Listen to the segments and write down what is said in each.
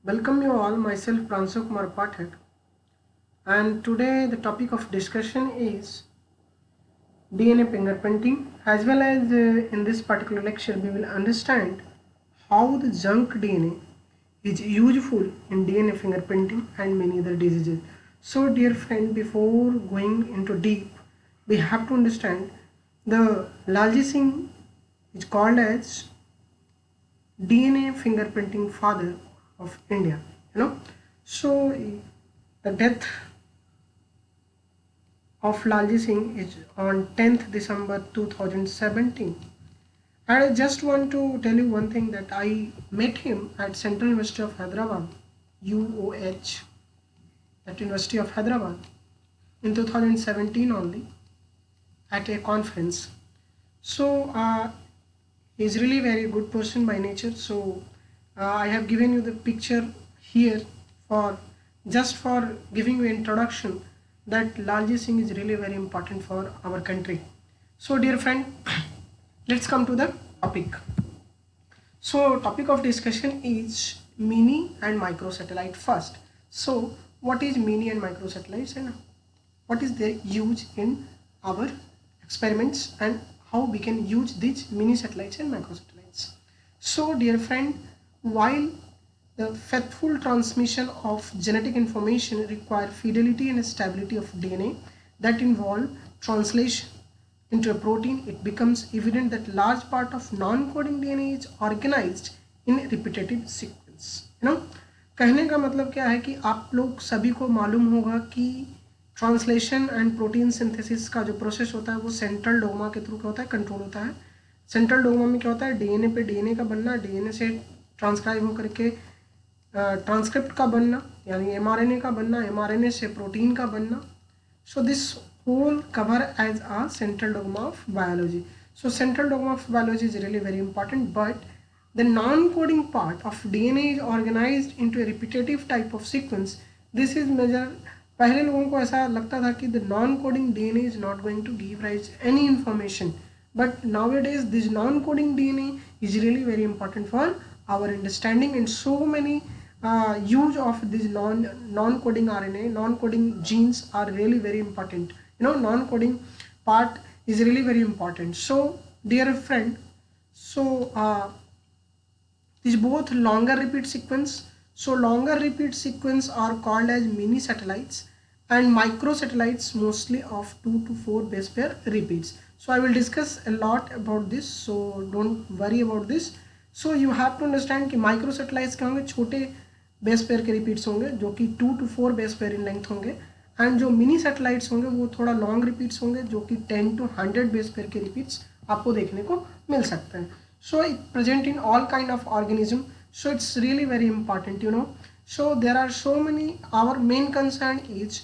Welcome you all, myself Pransu Kumar Pathak, and today the topic of discussion is DNA fingerprinting. As well as in this particular lecture we will understand how the junk DNA is useful in DNA fingerprinting and many other diseases. So dear friend, before going into deep, we have to understand the Laljit is called as DNA fingerprinting father of India. So the death of Laljit Singh is on 10th December 2017. And I just want to tell you one thing, that I met him at Central University of Hyderabad, UOH, that University of Hyderabad, in 2017 only, at a conference. So he's really very good person by nature. So I have given you the picture here for just for giving you introduction that Laljit Singh is really very important for our country. So dear friend, let's come to the topic. So topic of discussion is mini and micro satellite first. So what is mini and micro satellites and what is their use in our experiments and how we can use these mini satellites and micro satellites. So dear friend, while the faithful transmission of genetic information require fidelity and stability of DNA that involve translation into a protein, it becomes evident that large part of non-coding DNA is organized in repetitive sequence. कहने का मतलब क्या है कि आप लोग सभी को मालूम होगा कि ट्रांसलेशन एंड प्रोटीन सिंथेसिस का जो प्रोसेस होता है वो सेंट्रल डोग्मा के थ्रू क्या होता है, कंट्रोल होता है. सेंट्रल डोग्मा में क्या होता है, डीएनए पे डीएनए का बनना, डीएनए से ट्रांसक्राइब होकर के ट्रांसक्रिप्ट का बनना यानी एमआरएनए का बनना, एमआरएनए से प्रोटीन का बनना. So this whole cover as a central dogma of biology. So central dogma of biology is really very important, but the non-coding part of DNA is organized into a repetitive type of sequence. This is measured. पहले लोगों को ऐसा लगता था कि the non-coding DNA is not going to give rise any information, but nowadays this non-coding DNA is really very important for our understanding, and so many use of this non-coding RNA, non-coding genes are really very important. Non-coding part is really very important. So dear friend, so these both longer repeat sequence. So longer repeat sequence are called as mini satellites and micro satellites mostly of 2 to 4 base pair repeats. So I will discuss a lot about this, so don't worry about this. So you have to understand कि micro satellites क्या होंगे, छोटे base pair के repeats होंगे जो कि 2 to 4 base pair in length होंगे, and जो मिनी सैटेलाइट्स होंगे वो थोड़ा लॉन्ग रिपीट्स होंगे जो कि 10 to 100 बेस पेयर के रिपीट्स आपको देखने को मिल सकते हैं. So it present in all kind of organism. So it's really very important. So there are so many. Our main concern is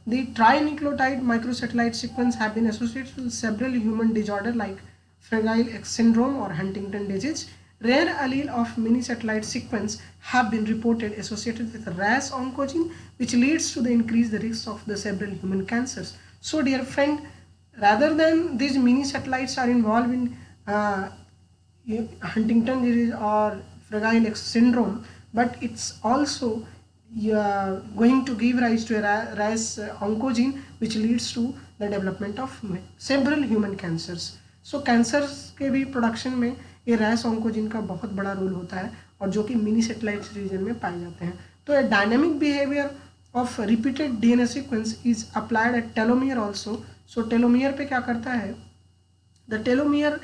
the trinucleotide microsatellite sequence have been associated with several human disorder like Fragile X syndrome or Huntington disease. Rare allele of mini satellite sequence have been reported associated with RAS oncogene, which leads to the increased risk of the several human cancers. So dear friend, rather than these mini satellites are involved in Huntington disease or Fragile X syndrome, but it's also going to give rise to a RAS oncogene, which leads to the development of several human cancers. So cancers के भी production में ये रैस ऑन्कोजिन का बहुत बड़ा role होता है और जो कि मिनी सैटेलाइट रीजन में पाए जाते हैं. तो a dynamic behaviour of repeated DNA sequence is applied at telomere also. So telomere पे क्या करता है, the telomere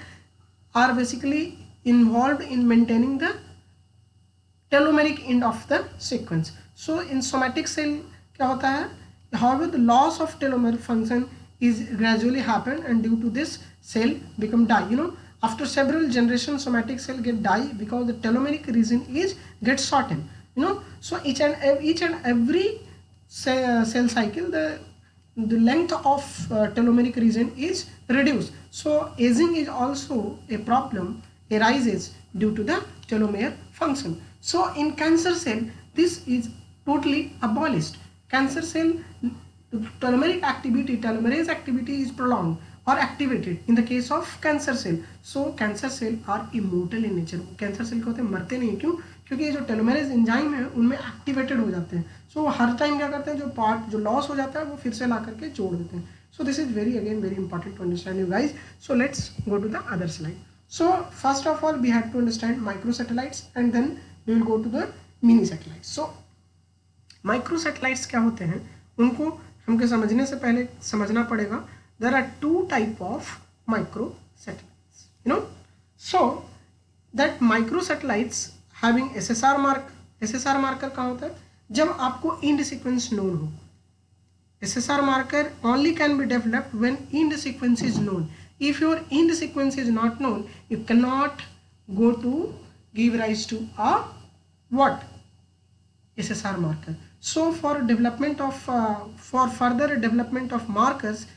are basically involve in maintaining the telomeric end of the sequence. So in somatic cell क्या होता है, however the loss of telomere function is gradually happen and due to this cell become die. After several generations somatic cell get die because the telomeric region is get shortened. So each and every cell cycle the length of telomeric region is reduced. So aging is also a problem arises due to the telomere function. So in cancer cell this is totally abolished. Cancer cell telomeric activity, telomerase activity is prolonged or activated in the case of cancer cell. So cancer cell are immortal in nature. Cancer cell क्या होते हैं, मरते नहीं. क्यों? क्योंकि ये जो telomeres enzyme है उनमें एक्टिवेटेड हो जाते हैं। सो हर टाइम क्या करते हैं, जो पार्ट जो लॉस हो जाता है वो फिर से ला करके जोड़ देते हैं। So this is very again very important to understand you guys. So let's go to the other slide. So first of all we have to understand micro satellites and then we will go to the mini satellites. So micro satellites क्या होते हैं, उनको हमको समझने से पहले समझना पड़ेगा there are two type of micro satellites, you know. So that micro satellites having SSR marker. SSR marker कहाँ होता है, जब आपको इंड सीक्वेंस नोन हो। SSR marker only can be developed when end sequence is known. If your end sequence is not known, you cannot go to give rise to a what? SSR marker. So for development of for further development of markers,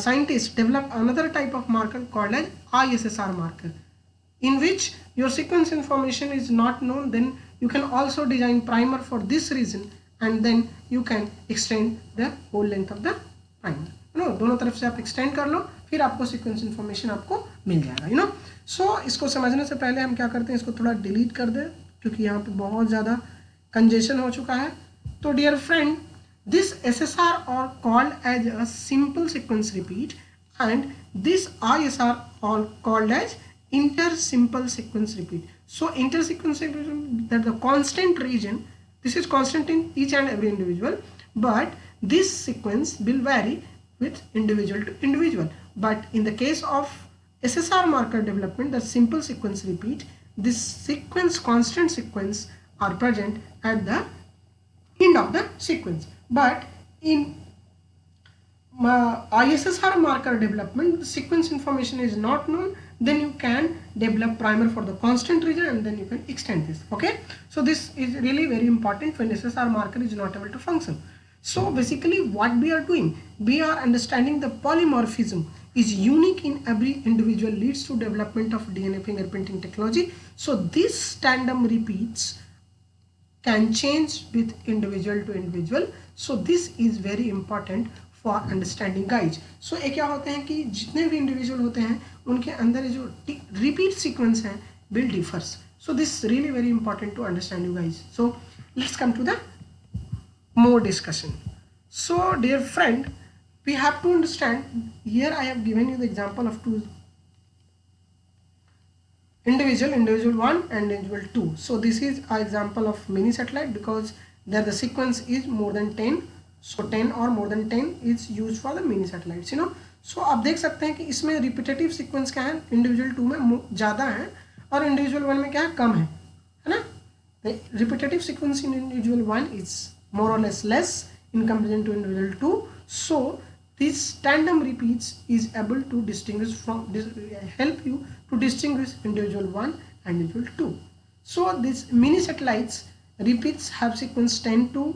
scientists develop another type of marker called as ISSR marker, in which your sequence information is not known. Then you can also design primer for this reason, and then you can extend the whole length of the primer. You know, दोनों तरफ से आप extend कर लो, फिर आपको sequence information आपको मिल जाएगा, you know. So इसको समझने से पहले हम क्या करते हैं, इसको थोड़ा delete कर दें क्योंकि यहाँ पे बहुत ज़्यादा congestion हो चुका है। तो dear friend, this SSR are called as a simple sequence repeat, and this ISR are called as inter-simple sequence repeat. So inter-sequence repeat, that the constant region, this is constant in each and every individual, but this sequence will vary with individual to individual. But in the case of SSR marker development, the simple sequence repeat, this sequence, constant sequence are present at the end of the sequence. But in ISSR marker development, the sequence information is not known, then you can develop primer for the constant region and then you can extend this. Okay, so this is really very important when SSR marker is not able to function. So basically what we are doing, we are understanding the polymorphism is unique in every individual, leads to development of DNA fingerprinting technology. So these tandem repeats can change with individual to individual. So this is very important for understanding guys. So एक क्या होते हैं कि जितने भी individual होते हैं उनके अंदर जो रिपीट सीक्वेंस है will differs. So this is really very important to understand you guys. So let's come to the more discussion. So dear friend, we have to understand, here I have given you the example of two individual 1 and individual 2. So this is an example of mini satellite because there the sequence is more than 10. So 10 or more than 10 is used for the mini satellites, you know. So आप देख सकते हैं कि इसमें repetitive sequence क्या है, individual 2 में ज़्यादा है और इंडिविजुअल 1 में क्या है, कम है ना. The repetitive sequence in individual 1 is more or less in comparison to individual 2. So this tandem repeats is able to distinguish from help you to distinguish individual 1 and individual 2. So these mini satellites repeats have sequence 10 to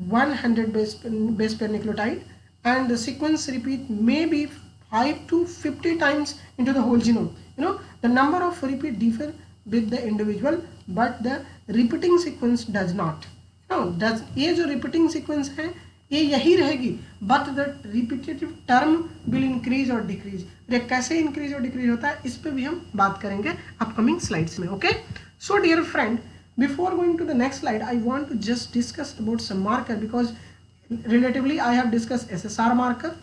100 base pair nucleotide, and the sequence repeat may be 5 to 50 times into the whole genome. You know, the number of repeat differ with the individual, but the repeating sequence does not. No, does ये जो repeating sequence है ये यही रहेगी, but the repetitive term will increase or decrease. ये कैसे increase और decrease होता है इस पे भी हम बात करेंगे upcoming slides में. Okay, so dear friend, before going to the next slide, I want to just discuss about some marker, because relatively I have discussed SSR marker,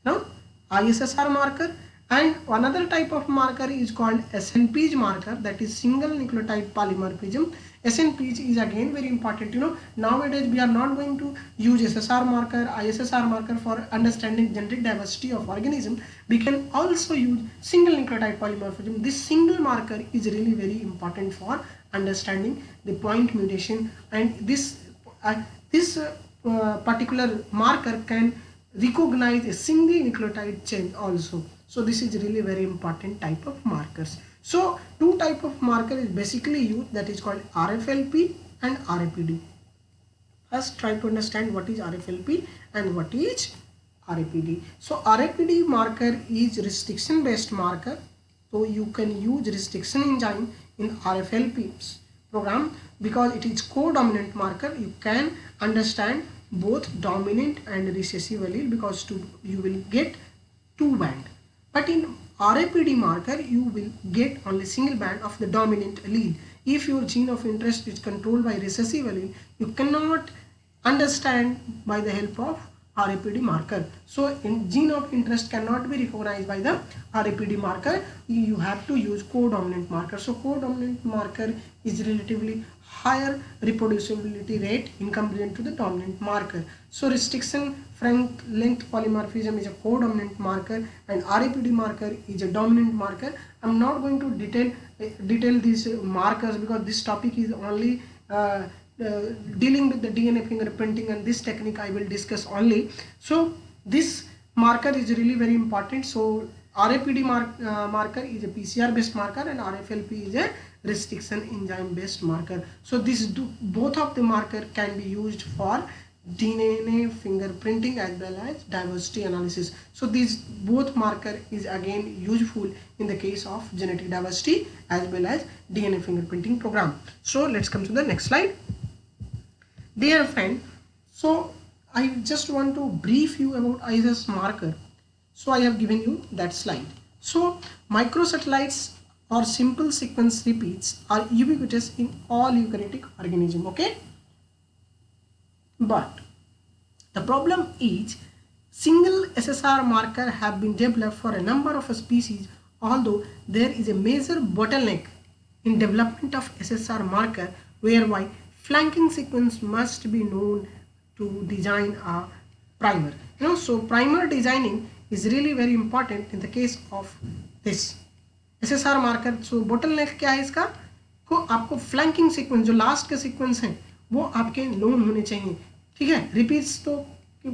no, ISSR marker, and another type of marker is called SNPG marker, that is single nucleotide polymorphism. SNPG is again very important. You know, nowadays we are not going to use SSR marker, ISSR marker for understanding genetic diversity of organism. We can also use single nucleotide polymorphism. This single marker is really very important for understanding the point mutation, and this particular marker can recognize a single nucleotide change also. So this is really very important type of markers. So two type of marker is basically used, that is called RFLP and RAPD. First try to understand what is RFLP and what is RAPD. So RAPD marker is restriction based marker. So you can use restriction enzyme in RFLP program because it is co-dominant marker. You can understand both dominant and recessive allele because you will get two band. But in RAPD marker you will get only single band of the dominant allele. if your gene of interest is controlled by recessive allele, you cannot understand by the help of RAPD marker. So in gene of interest cannot be recognized by the RAPD marker. You have to use codominant marker. So codominant marker is relatively higher reproducibility rate in comparison to the dominant marker. So restriction Frank length polymorphism is a codominant marker and RAPD marker is a dominant marker. I'm not going to detail these markers because this topic is only dealing with the DNA fingerprinting, and this technique I will discuss only. So this marker is really very important. So RAPD marker is a PCR based marker and RFLP is a restriction enzyme based marker. So both of the marker can be used for DNA fingerprinting as well as diversity analysis. So these both marker is again useful in the case of genetic diversity as well as DNA fingerprinting program. So let's come to the next slide. Dear friend, so I just want to brief you about ISS marker. So I have given you that slide. So microsatellites or simple sequence repeats are ubiquitous in all eukaryotic organisms, okay? But the problem is single SSR marker have been developed for a number of species, although there is a major bottleneck in development of SSR marker whereby flanking sequence must be known to design a primer. So primer designing is really very important in the case of this SSR marker. So bottleneck क्या है इसका, को आपको flanking sequence जो last के sequence हैं वो आपके known होने चाहिए, ठीक है. रिपीट्स तो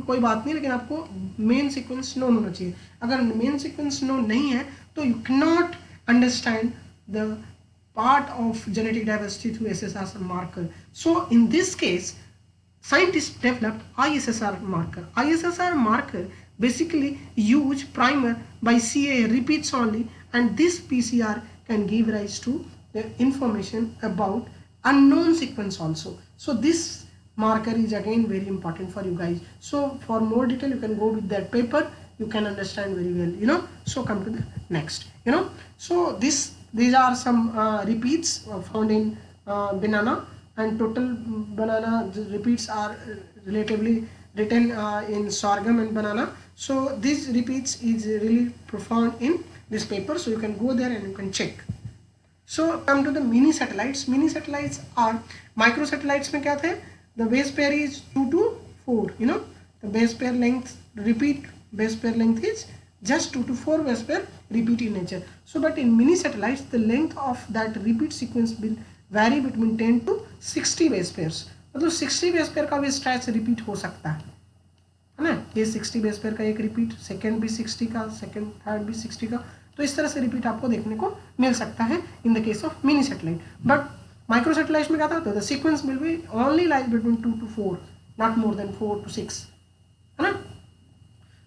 कोई बात नहीं, लेकिन आपको मेन सीक्वेंस नोन होना चाहिए. अगर मेन सीक्वेंस नोन नहीं है तो you can not understand the part of genetic diversity through SSR marker. So in this case, scientists developed ISSR marker. ISSR marker basically use primer by CA repeats only, and this PCR can give rise to the information about unknown sequence also. So this marker is again very important for you guys. So for more detail you can go with that paper, you can understand very well, So come to the next, so these are some repeats found in banana, and total banana repeats are relatively written in sorghum and banana. So these repeats is really profound in this paper, so you can go there and you can check. So come to the mini satellites. Mini satellites are microsatellites में क्या थे? The base pair is 2 to 4, the base pair length, repeat base pair length is just 2 to 4 base pair repeat in nature. So but in mini satellites the length of that repeat sequence will vary between 10 to 60 base pairs. मतलब 60 base pair का भी stretch repeat हो सकता है ना. ये 60 base pair का एक रिपीट, सेकेंड भी 60 का, सेकेंड थर्ड भी 60 का, तो इस तरह से रिपीट आपको देखने को मिल सकता है in the case of mini satellite. But micro satellite में क्या था, the sequence will be only lies between 2 to 4, not more than 4 to 6, है ना.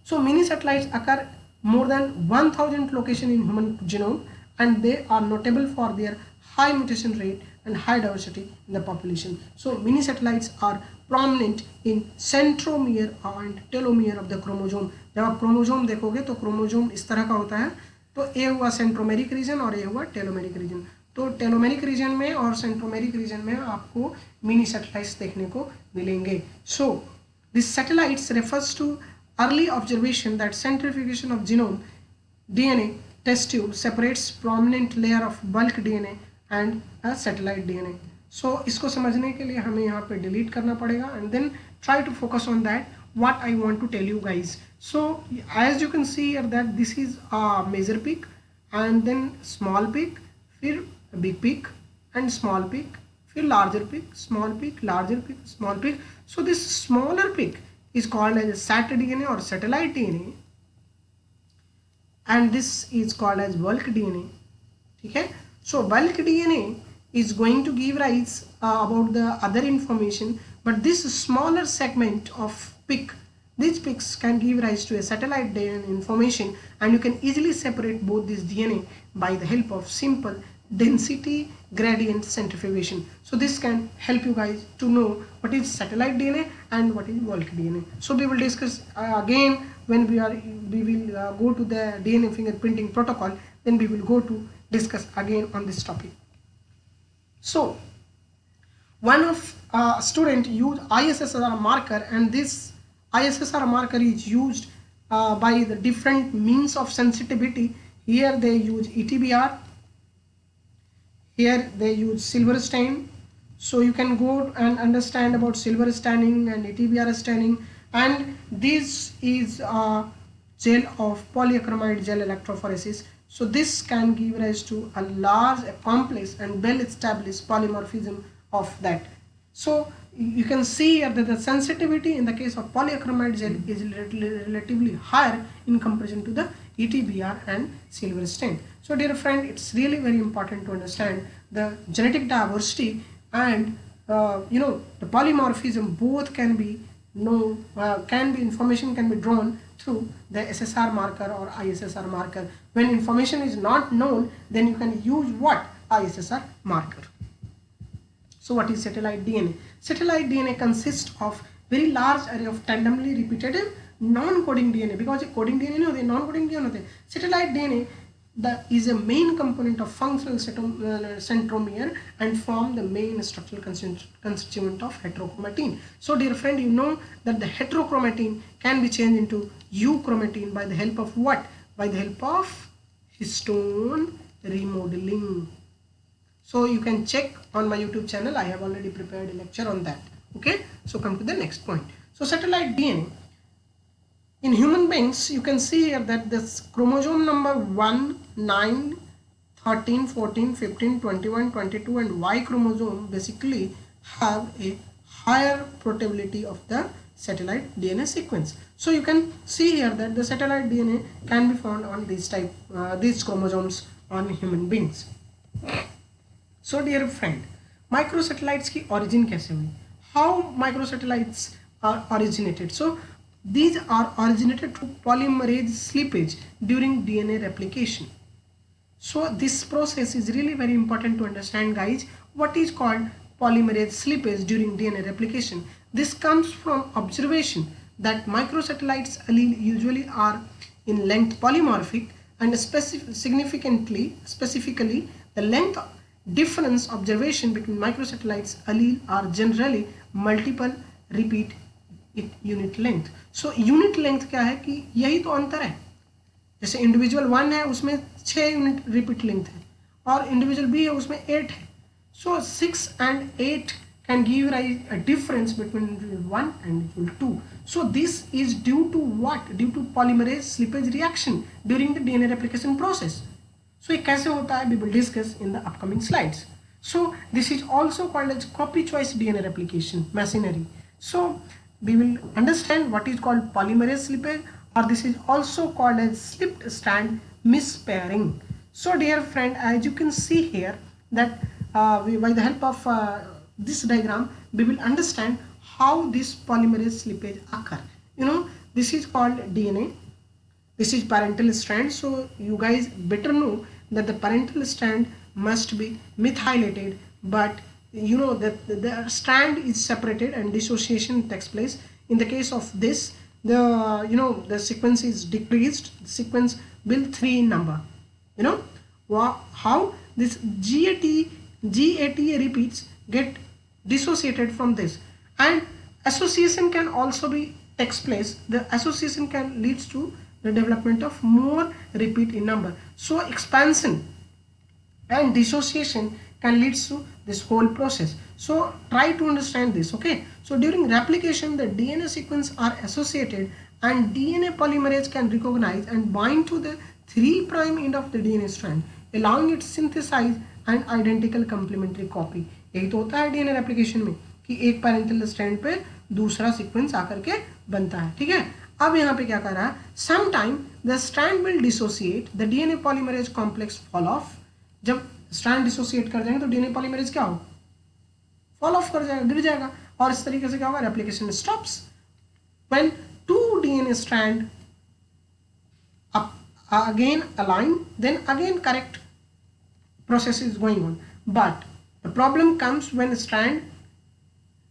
सो mini satellites occur more than 1000 location in human genome, and they are notable for their high mutation rate and high diversity in the population. So mini satellites are prominent in centromere and telomere of the chromosome. जब आप chromosome देखोगे तो chromosome इस तरह का होता है, तो ये हुआ सेंट्रोमेरिक रीजन और ये हुआ टेलोमेरिक रीजन. तो टेलोमेरिक रीजन में और सेंट्रोमेरिक रीजन में आपको मिनी सैटेलाइट्स देखने को मिलेंगे. So this satellites refers to early observation that centrifugation of genome DNA test tube separates prominent layer of bulk DNA and a satellite DNA. So इसको समझने के लिए हमें यहाँ पे delete करना पड़ेगा, and then try to focus on that what I want to tell you guys. So as you can see here that this is a major peak, and then small peak, फिर big peak and small peak, फिर larger peak, small peak, larger peak, small peak. So this smaller peak is called as sat DNA or satellite DNA, and this is called as bulk DNA. ठीक है. So bulk DNA is going to give rise about the other information, but this smaller segment of peak, these peaks can give rise to a satellite DNA information, and you can easily separate both this DNA by the help of simple density gradient centrifugation. So this can help you guys to know what is satellite DNA and what is bulk DNA. So we will discuss again when we will go to the DNA fingerprinting protocol, then we will go to discuss again on this topic. So one of student use ISSR marker, and this ISSR marker is used by the different means of sensitivity. Here they use ETBR, here they use silver stain. So you can go and understand about silver staining and ETBR staining. And this is a gel of polyacromide gel electrophoresis. So this can give rise to a large, a complex and well established polymorphism of that. So you can see here that the sensitivity in the case of polyacromide gel is relatively higher in comparison to the ETBR and silver stain. So dear friend, it's really very important to understand the genetic diversity and the polymorphism both can be information can be drawn through the SSR marker or ISSR marker. When information is not known, then you can use what? ISSR marker. So what is satellite DNA? Satellite DNA consists of very large array of randomly repetitive non-coding DNA, because ये coding DNA नहीं होते, non-coding DNA होते. Satellite DNA is a main component of functional centromere and form the main structural constituent of heterochromatin. So dear friend, you know that the heterochromatin can be changed into euchromatin by the help of what? By the help of histone remodeling. So you can check on my YouTube channel, I have already prepared a lecture on that. Okay, so come to the next point. So satellite DNA. In human beings, you can see here that this chromosome number 1, 9, 13, 14, 15, 21, 22 and Y chromosome basically have a higher portability of the satellite DNA sequence. So you can see here that the satellite DNA can be found on these chromosomes on human beings. So dear friend, microsatellites की origin कैसे हुई? How microsatellites are originated? So these are originated through polymerase slippage during DNA replication. So this process is really very important to understand, guys. What is called polymerase slippage during DNA replication? This comes from observation that microsatellites allele usually are in length polymorphic, and specifically the length difference observation between microsatellites allele are generally multiple repeat unit length. So unit length क्या है कि यही तो अंतर है. जैसे individual 1 है उसमें 6 यूनिट रिपीट लेंथ है और इंडिविजुअल बी है उसमें 8 है. So 6 and 8 can give rise a difference between individual 1 and individual 2. So this is due to what? Due to polymerase slippage reaction during the DNA replication process. So ये कैसे होता है? We will discuss in the upcoming slides. So this is also called as copy choice DNA replication machinery. So we will understand what is called polymerase slippage, or this is also called as slipped strand mispairing. So dear friend, as you can see here that by the help of this diagram we will understand how this polymerase slippage occur. You know, this is called DNA, this is parental strand. So you guys better know that the parental strand must be methylated, but you know that the strand is separated and dissociation takes place. In the case of this, the sequence is decreased, the sequence will 3 in number. You know how this GAT repeats get dissociated from this, and association can also be takes place. The association can leads to the development of more repeat in number. So expansion and dissociation can lead to this whole process. So try to understand this. Okay, so during replication the DNA sequence are associated and DNA polymerase can recognize and bind to the 3' end of the DNA strand, allowing it to synthesize an identical complementary copy. यही तो होता है DNA replication में कि एक parental strand पे दूसरा sequence आकर के बनता है. ठीक है, अब यहाँ पे क्या कर रहा है? Sometime the strand will dissociate, the DNA polymerase complex fall off. जब स्ट्रैंड डिसोसिएट कर जाएंगे तो डीएनए पॉलीमरेज क्या होगा? फॉल ऑफ कर जाएगा, गिर जाएगा, और इस तरीके से क्या होगा? Replication stops. When 2 DNA strand again align, then again correct process is going on. But the problem comes when strand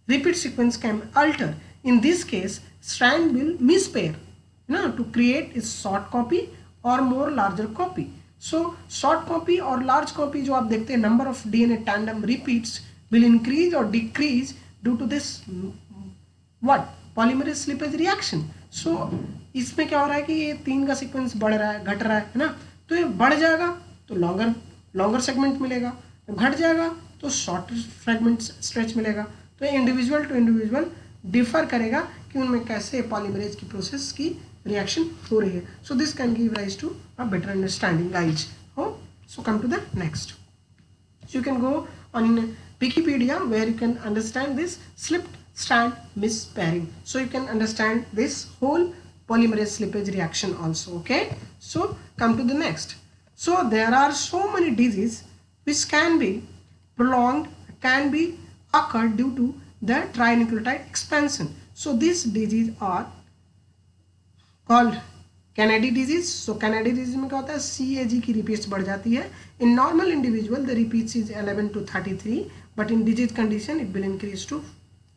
repeat sequence can alter. In this case, strand will mispair, to create a short copy or more larger copy. So short copy और large copy जो आप देखते हैं, number of DNA tandem repeats will increase और decrease due to this what polymerase slippage reaction. So इसमें क्या हो रहा है कि ये 3 का सीक्वेंस बढ़ रहा है, घट रहा है ना, तो ये बढ़ जाएगा तो लॉन्गर सेगमेंट मिलेगा, तो घट जाएगा तो शॉर्टर फ्रेगमेंट स्ट्रेच मिलेगा। तो ये इंडिविजुअल टू इंडिविजुअल डिफर करेगा कि उनमें कैसे पॉलीमरेज की प्रोसेस की रिएक्शन हो रही है। So this can give rise to a better understanding guys. हो so come to the next, so you can go on Wikipedia where you can understand this slipped strand mispairing, so you can understand this whole polymerase slippage reaction also. Okay, so come to the next. So there are so many diseases which can be prolonged, can be occurred due to the trinucleotide expansion. So these diseases are called Kennedy disease. So Kennedy disease में क्या होता है, CAG की repeats बढ़ जाती है। In normal individual the repeats is 11 to 33, but in disease condition it will increase to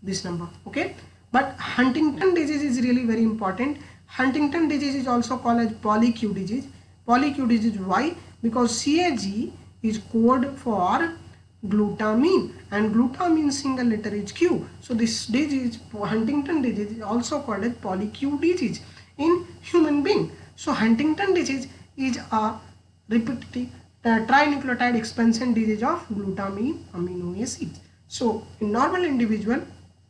this number. Okay, but Huntington disease is really very important. Huntington disease is also called as polyQ disease. PolyQ disease why, because CAG is code for glutamine and glutamine single letter is Q. So this disease, Huntington disease, is also called as polyQ disease in human being. So Huntington disease is a repetitive trinucleotide expansion disease of glutamine amino acids. So in normal individual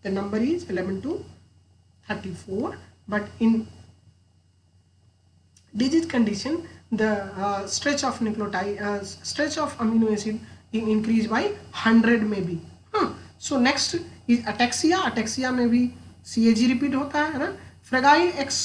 the number is 11 to 34, but in disease condition the stretch of nucleotide stretch of amino acid increase by 100 maybe. So next is ataxia. ataxia में भी CAG repeat होता है ना। Fragile x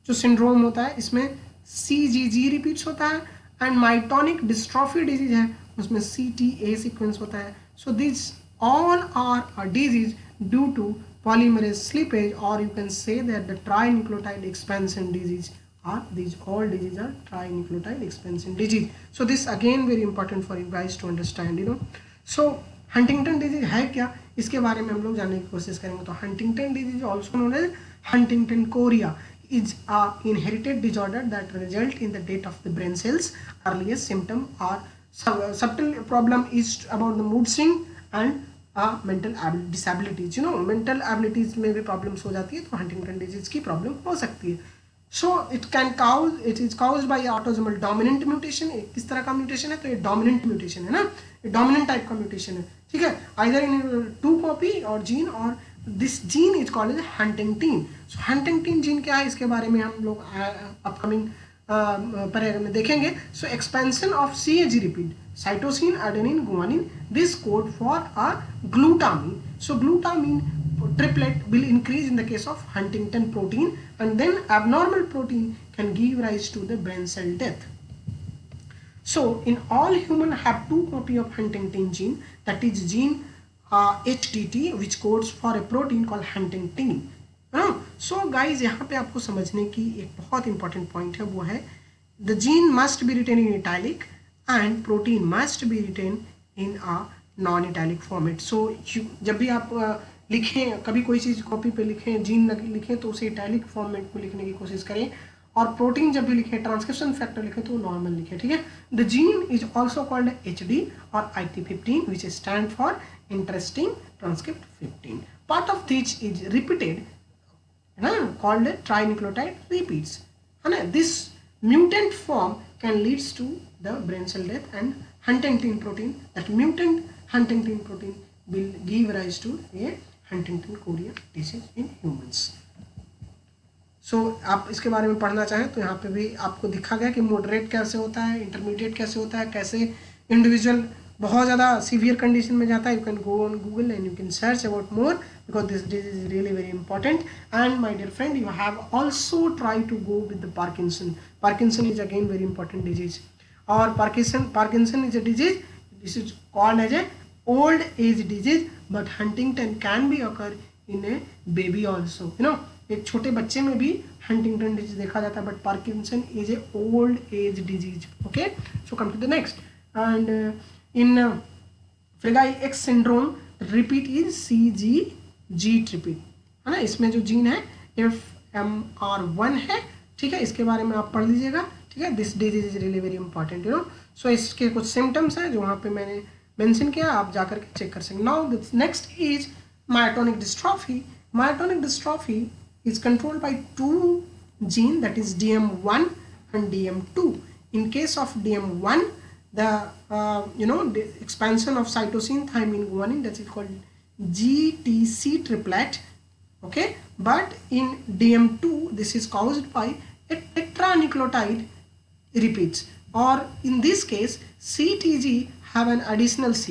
जो syndrome होता है इसमें CGG repeats होता है, एंड माइटोनिक डिस्ट्रॉफी डिजीज है उसमें CTA सीक्वेंस होता है. So this all are a disease due to polymerase slippage, or you can say that the trinucleotide expansion disease are these all diseases are trinucleotide expansion disease. So this again very important for you guys to understand, you know. So Huntington disease है क्या, इसके बारे में हम लोग जानने की कोशिश करेंगे. तो Huntington disease also known as Huntington chorea is a inherited disorder that result in the death of the brain cells. Earliest symptom or subtle problem is about the mood swing and mental disabilities. You know, mental abilities में भी problems हो जाती है तो Huntington disease की problem हो सकती है. So it is caused by autosomal dominant mutation. किस तरह का म्यूटेशन है, तो ये डोमिनेंट म्यूटेशन है ना, ये डोमिनेंट टाइप का म्यूटेशन है, ठीक है. either in 2 copy और जीन, और this gene is called as huntingtin. So huntingtin gene क्या है, इसके बारे में हम लोग अपकमिंग पैराग्राफ में देखेंगे. So expansion of CAG repeat, cytosine, adenine, guanine, this code for a glutamine. So glutamine triplet will increase in the case of Huntington protein, and then abnormal protein can give rise to the brain cell death. So in all human have 2 copy of Huntington gene, that is gene HTT, which codes for a protein called Huntingtin. So guys, यहाँ पे आपको समझने की एक बहुत important point है, वो है the gene must be written in italic and protein must be written in a non-italic format. So जब भी आप लिखें, कभी कोई चीज़ कॉपी पे लिखें, जीन लिखें तो उसे इटैलिक फॉर्मेट में लिखने की कोशिश करें, और प्रोटीन जब भी लिखें, ट्रांसक्रिप्शन फैक्टर लिखें तो नॉर्मल लिखें, ठीक है. The gene is also called HD और IT15, which stand for interesting transcript 15. Part of this is repeated है ना, कॉल्ड ट्राइन्यूक्लियोटाइड रिपीट्स है ना. This mutant form can leads to the brain cell death, and huntingtin protein, that mutant huntingtin protein will give rise to a Huntington chorea disease in humans. So आप इसके बारे में पढ़ना चाहें तो यहाँ पे भी आपको दिखा गया कि मॉडरेट कैसे होता है, इंटरमीडिएट कैसे होता है, कैसे इंडिविजुअल बहुत ज़्यादा सीवियर कंडीशन में जाता है. You can go on Google and you can search about more, because this disease is really very important. And my dear friend, you have also try to go with the Parkinson. Parkinson is again very important disease, और Parkinson is a disease, this is called as a old age disease, but Huntington can be occur in a baby also, you know. एक छोटे बच्चे में भी Huntington disease देखा जाता है, but Parkinson is a old age disease. Okay, so come to the next. And in fragile X syndrome repeat is CGG repeat है ना. इसमें जो जीन है FMR1 है, ठीक है, इसके बारे में आप पढ़ लीजिएगा, ठीक ठीक है, this disease is really very important you know. So इसके कुछ सिम्टम्स हैं जो वहाँ पे मैंने मेंशन किया, आप जा करके चेक कर सकते। Now the next is myotonic dystrophy. Myotonic dystrophy is controlled by two gene, that is DM1 and DM2. In case of DM1, the the expansion of cytosine thymine guanine, that is called GTC triplet, okay. But in DM2 this is caused by a tetranucleotide repeats, or in this case CTG have an additional C,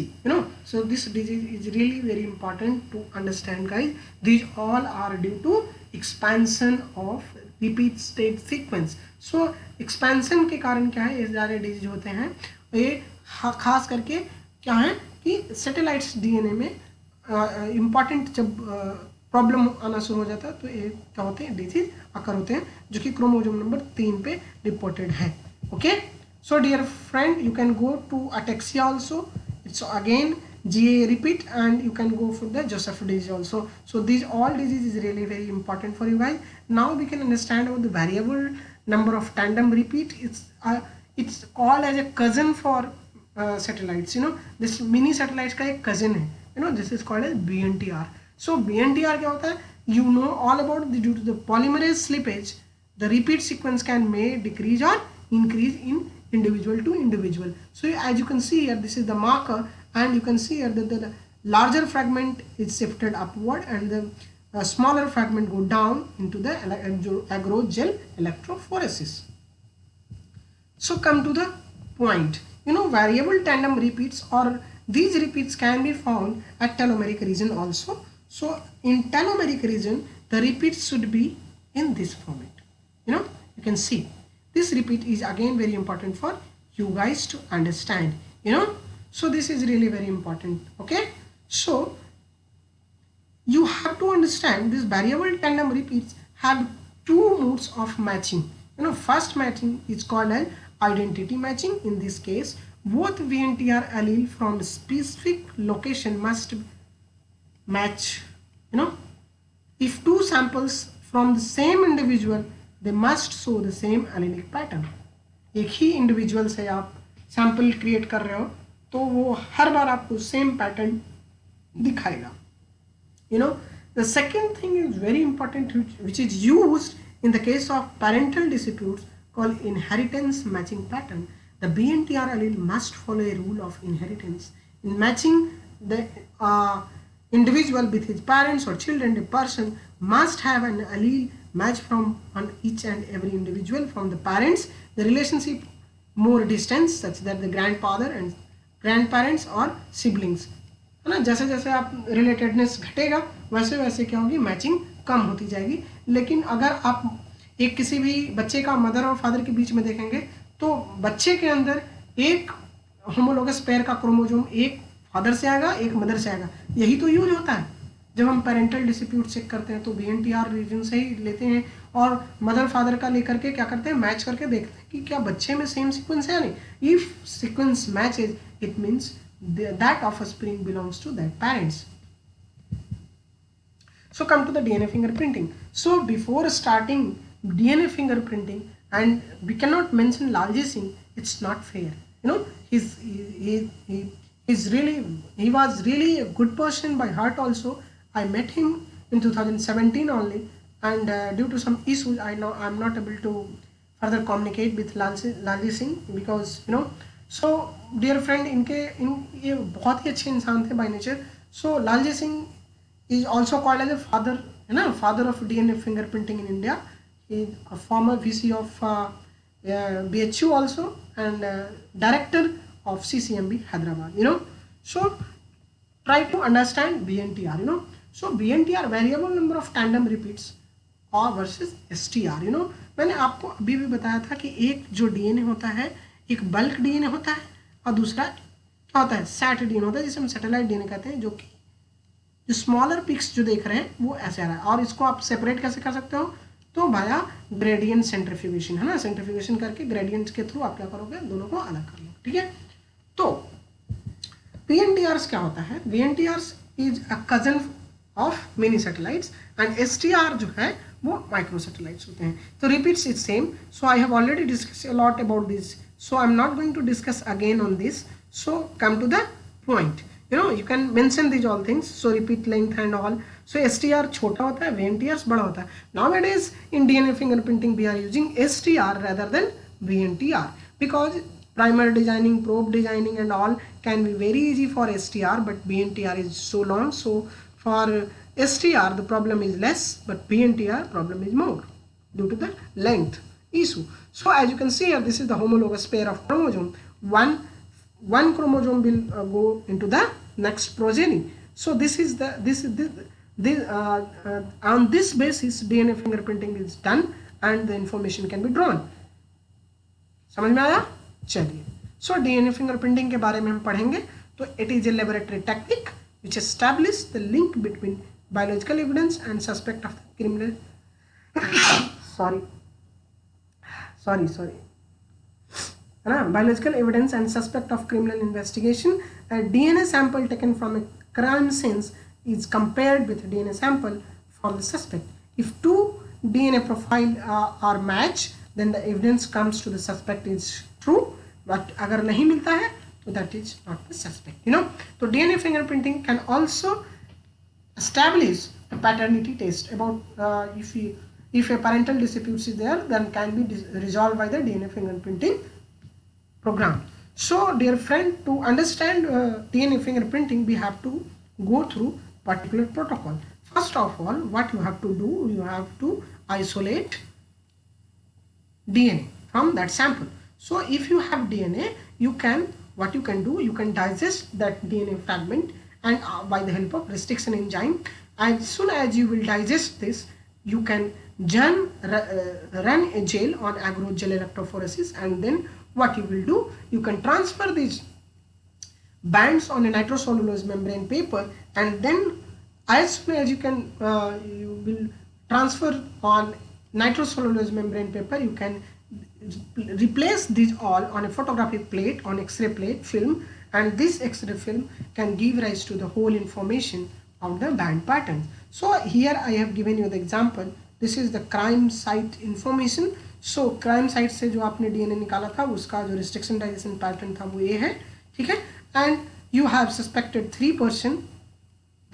so this disease is really very important to understand, guys. These all are due to expansion of repeat state sequence. So expansion के कारण क्या है, ये सारे disease होते हैं, ये खास करके क्या है कि सैटेलाइट्स डीएनए में इम्पॉर्टेंट जब प्रॉब्लम आना शुरू हो जाता है तो ये क्या होते हैं, डिजीज अकर होते हैं, जो कि क्रोमोसोम नंबर 3 पे रिपोर्टेड है, okay. So dear friend, you can go to ataxia also, it's again GA repeat, and you can go for the Joseph disease also. So these all disease is really very important for you guys. Now we can understand about the variable number of tandem repeat. It's called as a cousin for satellites, this mini satellites का एक cousin है, this is called as BNTR. So BNTR क्या होता है, you know all about due to the polymerase slippage, the repeat sequence may decrease or increase in individual to individual. So as you can see here, this is the marker, and you can see here that the larger fragment is shifted upward and the smaller fragment go down into the agrogel electrophoresis. So come to the point, variable tandem repeats, or these repeats can be found at telomeric region also. So in telomeric region the repeats should be in this format, you can see. This repeat is again very important for you guys to understand, so this is really very important, okay. So you have to understand this variable tandem repeats have two modes of matching. First matching is called an identity matching. In this case, both VNTR allele from specific location must match. If two samples from the same individual, they must show the same allelic pattern. एक ही individual से आप sample create कर रहे हो तो वो हर बार आपको same pattern दिखाएगा, The second thing is very important, which is used in the case of parental disputes, called inheritance matching pattern. The BNTR allele must follow a rule of inheritance. In matching the individual with his parents or children, a person must have an allele match from on each and every individual. From the parents, the relationship more distance, such that the grandfather and grandparents or siblings, है ना, जैसे जैसे आप relatedness घटेगा वैसे वैसे क्या होगी, मैचिंग कम होती जाएगी. लेकिन अगर आप एक किसी भी बच्चे का मदर और फादर के बीच में देखेंगे तो बच्चे के अंदर एक होमोलोगस पेयर का क्रोमोसोम एक फादर से आएगा, एक मदर से आएगा. यही तो यूज होता है जब हम पेरेंटल डिस्प्यूट चेक करते हैं, तो BNTR रीजन से ही लेते हैं और मदर फादर का लेकर के क्या करते हैं, मैच करके देखते हैं कि क्या बच्चे में सेम सीक्वेंस है या नहीं. If sequence matches, it means that offspring belongs to that parents. So come to the DNA fingerprinting. So before starting DNA fingerprinting, and we cannot mention Lalji Singh, it's not fair. He was really a good person by heart also. I met him in 2017 only, and due to some issues I'm not able to further communicate with Lalji Singh because So dear friend, ये बहुत ही अच्छे इंसान थे by nature. So Lalji Singh is also called as a father, है ना, father of DNA fingerprinting in India. He is a former VC of BHU also and director of CCMB Hyderabad. So try to understand BNTR. So BNTR variable number of tandem repeats और versus STR. मैंने आपको अभी भी बताया था कि एक जो DNA होता है, एक बल्क डीएनए होता है और दूसरा क्या होता है, सैट डीएनए होता है, जिसे हम सैटेलाइट डीएनए कहते हैं, जो कि जो स्मॉलर पिक्स जो देख रहे हैं वो ऐसे आ रहा है. और इसको आप सेपरेट कैसे कर सकते हो, तो भाया ग्रेडियंट सेंट्रीफ्यूगेशन, है ना, सेंट्रीफ्यूगेशन करके ग्रेडियंट्स के थ्रू आप क्या करोगे, दोनों को अलग कर लो. ठीक है. तो BNTRs क्या होता है, BNTRs is a cousin of mini satellites and STR जो है वो माइक्रोसैटेलाइट्स होते हैं. तो repeats is same. So I have already discuss a lot about this, so I am not going to discuss again on this. So come to the point. you can mention these all things. So repeat length and all. So STR छोटा होता है, VNTR बड़ा होता है. Nowadays in DNA fingerprinting we are using STR rather than VNTR because primer designing, probe designing and all can be very easy for STR, but VNTR is so long. So for STR the problem is less, but VNTR problem is more due to the length issue. So as you can see here, this is the homologous pair of chromosome. One chromosome will go into the next progeny. So this is on this basis DNA fingerprinting is done and the information can be drawn. समझ में आया? चलिए. So DNA fingerprinting के बारे में हम पढ़ेंगे. तो it is a laboratory technique which establish the link between biological evidence and suspect of the criminal. sorry. Biological evidence and suspect of criminal investigation. A DNA sample taken from a crime scene is compared with a DNA sample from the suspect. If two DNA profiles are matched, then the evidence comes to the suspect is true. But अगर नहीं मिलता है तो that is not the suspect. तो DNA fingerprinting can also establish a paternity test about if a parental dispute is there, then can be resolved by the DNA fingerprinting program. So dear friend, to understand DNA fingerprinting we have to go through particular protocol. First of all, what you have to do, you have to isolate DNA from that sample. So if you have DNA, what you can do, you can digest that DNA fragment and by the help of restriction enzyme. As soon as you will digest this, you can run a gel on agrogel electrophoresis, and then what you will do, you can transfer these bands on a nitrocellulose membrane paper, and then as soon as you will transfer on nitrocellulose membrane paper, you can replace these all on a photographic plate, on X-ray plate film, and this X-ray film can give rise to the whole information of the band pattern. So here I have given you the example. This is the crime site information. So crime site से जो आपने DNA निकाला था उसका जो restriction digestion pattern था वो ये है, ठीक है. And you have suspected 3 person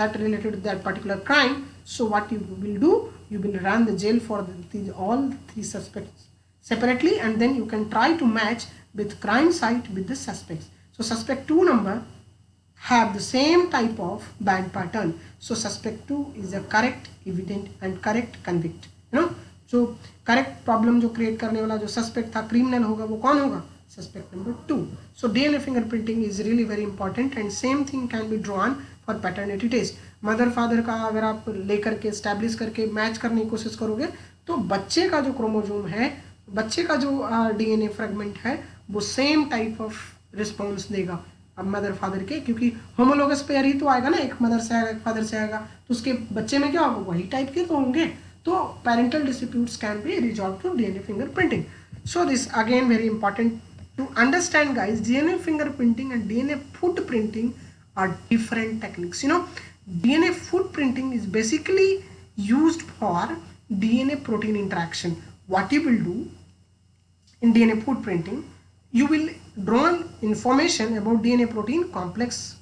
that related to that particular crime. So what you will do, you will run the jail for all 3 suspects separately, and then you can try to match with crime site with the suspects. So suspect 2 number have the same type of band pattern. So suspect 2 is a correct evident and correct convict. जो correct problem जो create करने वाला जो suspect था criminal होगा वो कौन होगा? Suspect number 2. So DNA fingerprinting is really very important and same thing can be drawn for paternity test. Mother father का अगर आप लेकर के स्टैब्लिश करके मैच करने की कोशिश करोगे तो बच्चे का जो क्रोमोजोम है, बच्चे का जो डीएनए फ्रेगमेंट है वो सेम टाइप ऑफ रिस्पॉन्स देगा अब मदर फादर के, क्योंकि होमोलोगस पेयर ही तो आएगा ना, एक मदर से आएगा एक फादर से आएगा, तो उसके बच्चे में क्या होगा? वही टाइप के तो होंगे. So parental disputes can be resolved through DNA fingerprinting. So this again very important to understand, guys. DNA fingerprinting and DNA footprinting are different techniques. DNA footprinting is basically used for DNA protein interaction. What you will do in DNA footprinting, you will draw information about DNA protein complex.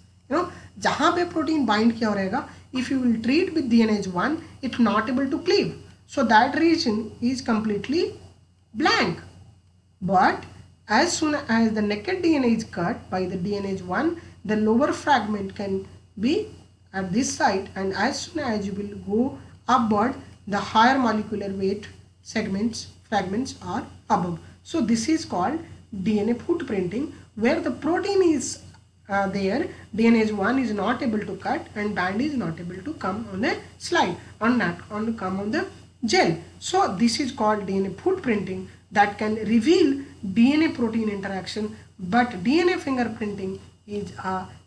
जहाँ पे protein bind किया रहेगा, if you will treat with DNase 1, it's not able to cleave, so that region is completely blank. But as soon as the naked DNA is cut by the DNase 1, the lower fragment can be at this site, and as soon as you will go upward, the higher molecular weight fragments are above. So this is called DNA footprinting, where the protein is there, DNase 1 is not able to cut and band is not able to come on a slide, come on the gel. So this is called DNA footprinting that can reveal DNA protein interaction, but DNA fingerprinting is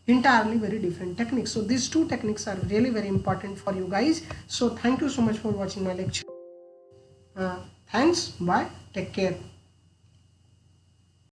entirely very different technique. So these two techniques are really very important for you guys. So thank you so much for watching my lecture. Thanks, bye, take care.